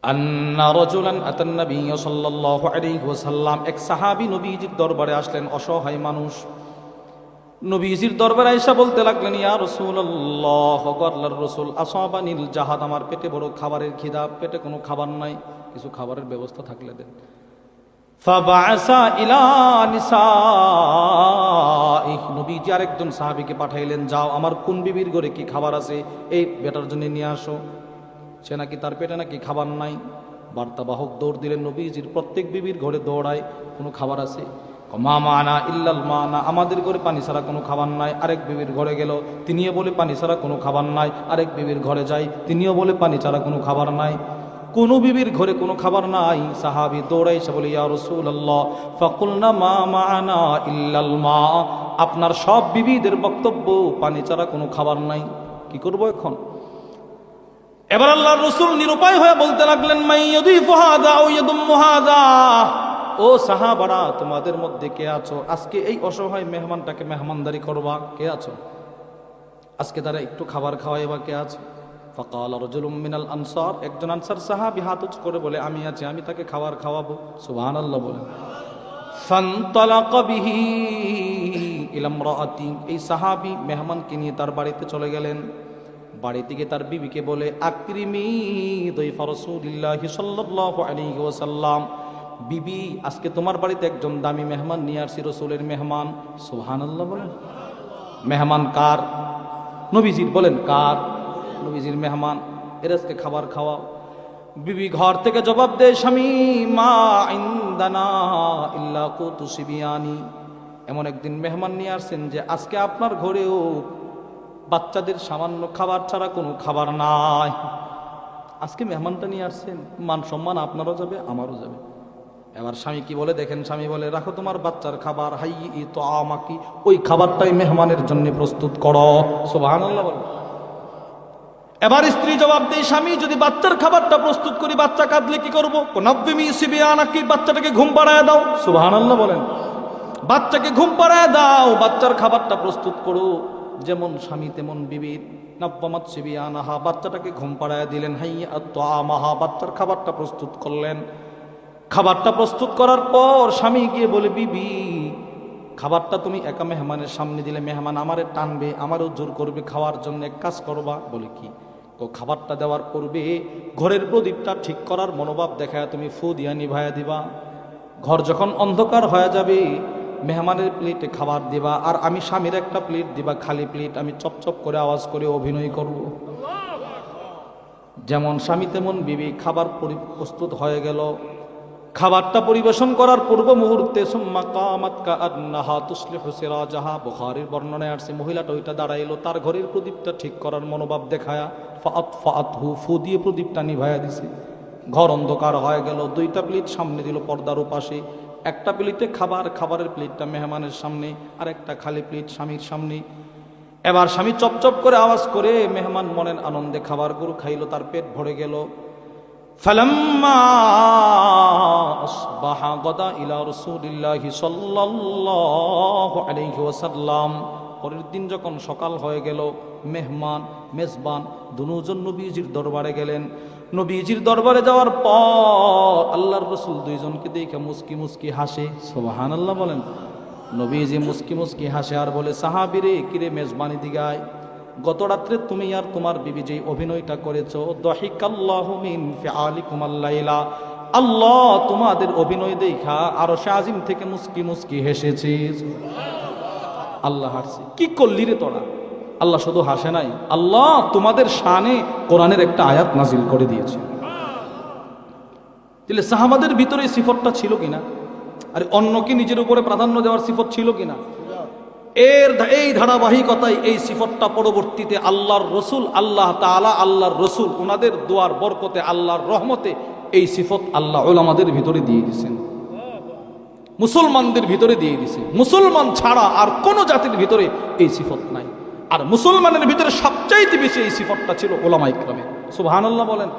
আন্না রাজুলান আতান নবী সাল্লাল্লাহু আলাইহি ওয়াসাল্লাম, এক সাহাবী নবীজির দরবারে আসলেন, অসহায় মানুষ। নবীজির দরবারে আয়েশা বলতে লাগলেন, ইয়া রাসূলুল্লাহ, আল্লাহর রাসূল, আসাবানিল জাহাদ, আমার পেটে বড় খাবারের খিদা, পেটে কোনো খাবার নাই, কিছু খাবারের ব্যবস্থা থাকলে দেন। ফাবাআসা ইলা নিসাই, নবীজি আরেকজন সাহাবীকে পাঠাইলেন, যাও আমার কোন বিবির ঘরে কি খাবার আছে এই বেটার জন্য নিয়ে আসো। সে নাকি তার পেটে নাকি খাবার নাই। বার্তাবাহক দৌড় দিলেন, নবীজির প্রত্যেক বিবির ঘরে দৌড়ায়, কোনো খাবার আছে? মা মানা ইল্লাল মানা, আমাদের ঘরে পানি ছাড়া কোনো খাবার নাই। আরেক বিবির ঘরে গেল, তিনিও বলে পানি ছাড়া কোনো খাবার নাই। আরেক বিবির ঘরে যাই, তিনিও বলে পানি ছাড়া কোনো খাবার নাই। কোনো বিবির ঘরে কোনো খাবার নাই। সাহাবী দৌড়াইছে বলে, ইয়া রাসূলুল্লাহ, ফাকুলনা মা মানা ইল্লাল মা, আপনার সব বিবিদের বক্তব্য পানি ছাড়া কোনো খাবার নাই, কি করব এখন? এবার আল্লাহর রাসূল নিরুপায় হয়ে বলতে লাগলেন, মাইয়াদিফু হাযা আও ইয়াদুম্মু হাযা, ও সাহাবারা, তোমাদের মধ্যে কে আছো আজকে এই অসহায় মেহমানটাকে মেহমানদারি করবা? কে আছো আজকে তারা একটু খাবার খাওয়াইবা? কে আছো? ফাকাল রাজুলুম মিনাল আনসার, একজন আনসার সাহাবী হাত উঁচু করে বলে, আমি আছি, আমি তাকে খাবার খাওয়াবো। সুবহানাল্লাহ বলে। ফানতালাকা বিহি ইলা ইমরাআতি, এই সাহাবী মেহমানকে নিয়ে তার বাড়িতে চলে গেলেন। বাড়ি থেকে তার বিবিকে বলে, আকরিমি দাইফা রাসূলিল্লাহি সাল্লাল্লাহু আলাইহি ওয়াসাল্লাম, বিবি আজকে তোমার বাড়িতে একজন দামি মেহমান নিয়ে আসছি, রাসূলের মেহমান। সুবহানাল্লাহ বলেন। মেহমান কার? নবীজির। বলেন কার? নবীজির মেহমান। এর আজকে খাবার খাওয়াও। বিবি ঘর থেকে জবাব দেয়, স্বামী, মা ইনদানা ইল্লা কুতু সিবিয়ানি, এমন একদিন মেহমান নিয়ে আসছেন যে আজকে আপনার ঘরেও বাচ্চাদের সামান্য খাবার ছাড়া কোনো খাবার নাই। আজকে মেহমানটা নিয়ে আসছেন, মান সম্মান আপনারও যাবে, আমারও যাবে। এবার স্বামী কি বলে দেখেন, স্বামী বলে, রাখো তোমার বাচ্চার খাবার, হাই তো আমাকি, ওই খাবারটাই মেহমানের জন্য প্রস্তুত করো। সুবহানাল্লাহ বলে। এবার স্ত্রী জবাব দেয়, স্বামী, যদি বাচ্চার খাবারটা প্রস্তুত করি, বাচ্চা কাঁদলে কি করবো? নাব্বিমি সিবিয়ানাকি, বাচ্চাটাকে ঘুম পাড়ায় দাও। সুবহানাল্লাহ বলেন। বাচ্চাকে ঘুম পাড়ায় দাও, বাচ্চার খাবারটা প্রস্তুত করো। যেমন স্বামী তেমন বিবির। নাব্বামাত সিবিয়ানাহা, বাচ্চাটাকে ঘুম পাড়ায় দিলেন। হাইয়াত তাআমাহা, বাচ্চার খাবারটা প্রস্তুত করলেন। খাবারটা প্রস্তুত করার পর স্বামী গিয়ে বলে, বিবি, খাবারটা তুমি একা মেহমানের সামনে দিলে মেহমান আমারে টানবে, আমারও জোর করবে খাওয়ার জন্য, এক কাজ করবা। বলে কি? তো খাবারটা দেওয়ার পূর্বে ঘরের প্রদীপটা ঠিক করার মনোভাব দেখায় তুমি ফু দিয়া নিভায়া দিবা। ঘর যখন অন্ধকার হয়ে যাবে, মেহমানের প্লেটে খাবার দিবা, আর আমি স্বামীর একটা প্লেট দিবা, খালি প্লেট। আমি চপচপ করে আওয়াজ করে অভিনয় করব। যেমন স্বামী তেমন বিবি। খাবার প্রস্তুত হয়ে গেল। খাবারটা পরিবেশন করার পূর্ব মুহূর্তে সুম্মা কামাত কাআন্নাহা তুসলিহু সিরাজাহা, বুখারীর বর্ণনায় আসছে, মহিলাটা ওইটা দাঁড়াইলো, তার ঘরের প্রদীপটা ঠিক করার মনোভাব দেখায়া ফাআতহু, ফু দিয়ে প্রদীপটা নিভায়া দিছে। ঘর অন্ধকার হয়ে গেল। দুইটা প্লেট সামনে দিল পর্দার ওপাশে। একটা প্লেটে খাবার, খাবারের প্লেটটা মেহমানের সামনে, আর একটা খালি প্লেট স্বামীর সামনে। এবার স্বামী চপচপ করে আওয়াজ করে, মেহমান মনের আনন্দে খাবারগুলো খাইলো, তার পেট ভরে গেল। ফালাম্মা আসবাহা গাদা ইলা রাসূলিল্লাহি সাল্লাল্লাহু আলাইহি ওয়াসাল্লাম, পরের দিন যখন সকাল হয়ে গেল, মেহমান মেজবান দুজন নবীজির দরবারে গেলেন। নবীজির দরবারে যাওয়ার পর আল্লাহর রাসূল দুইজনকে দেখে মুস্কি মুস্কি হাসে। সুবহানাল্লাহ বলেন। নবীজি মুস্কি মুস্কি হাসে আর বলে, সাহাবীরে, কিরে মেজবানি দিগায়, গত রাত্রে তুমি আর তোমার বিবি যে অভিনয়টা করেছো, দাহিকাল্লাহু মিন ফিআলিকুমাল লাইলা, আল্লাহ তোমাদের অভিনয় দেখা আরশে আজিম থেকে মুস্কি মুস্কি হেসেছে। আল্লাহ হাসছে। কি করলি রে তোরা? আল্লাহ শুধু হাসে নাই, আল্লাহ তোমাদের শানে কোরআনের একটা আয়াত নাজিল করে দিয়েছে। তাহলে সাহাবাদের ভিতরে এই সিফতটা ছিল কিনা? আর অন্যকে নিজের উপরে প্রাধান্য দেওয়ার সিফত ছিল কিনা? এই ধারাবাহিকতায় এই সিফতটা পরবর্তীতে আল্লাহর রসুল, আল্লাহ তাআলা, আল্লাহর রসুল ওনাদের দোয়ার বরকতে, আল্লাহর রহমতে এই সিফত আল্লাহ উলামাদের ভিতরে দিয়ে দিয়েছেন, মুসলমানদের ভিতরে দিয়ে দিয়েছে। মুসলমান ছাড়া আর কোন জাতির ভিতরে এই সিফত নাই। আর মুসলমানের ভিতরে সবচাইতে বেশি এই সিফতটা ছিল উলামায়ে কেরামের। সুবহানাল্লাহ বলেন।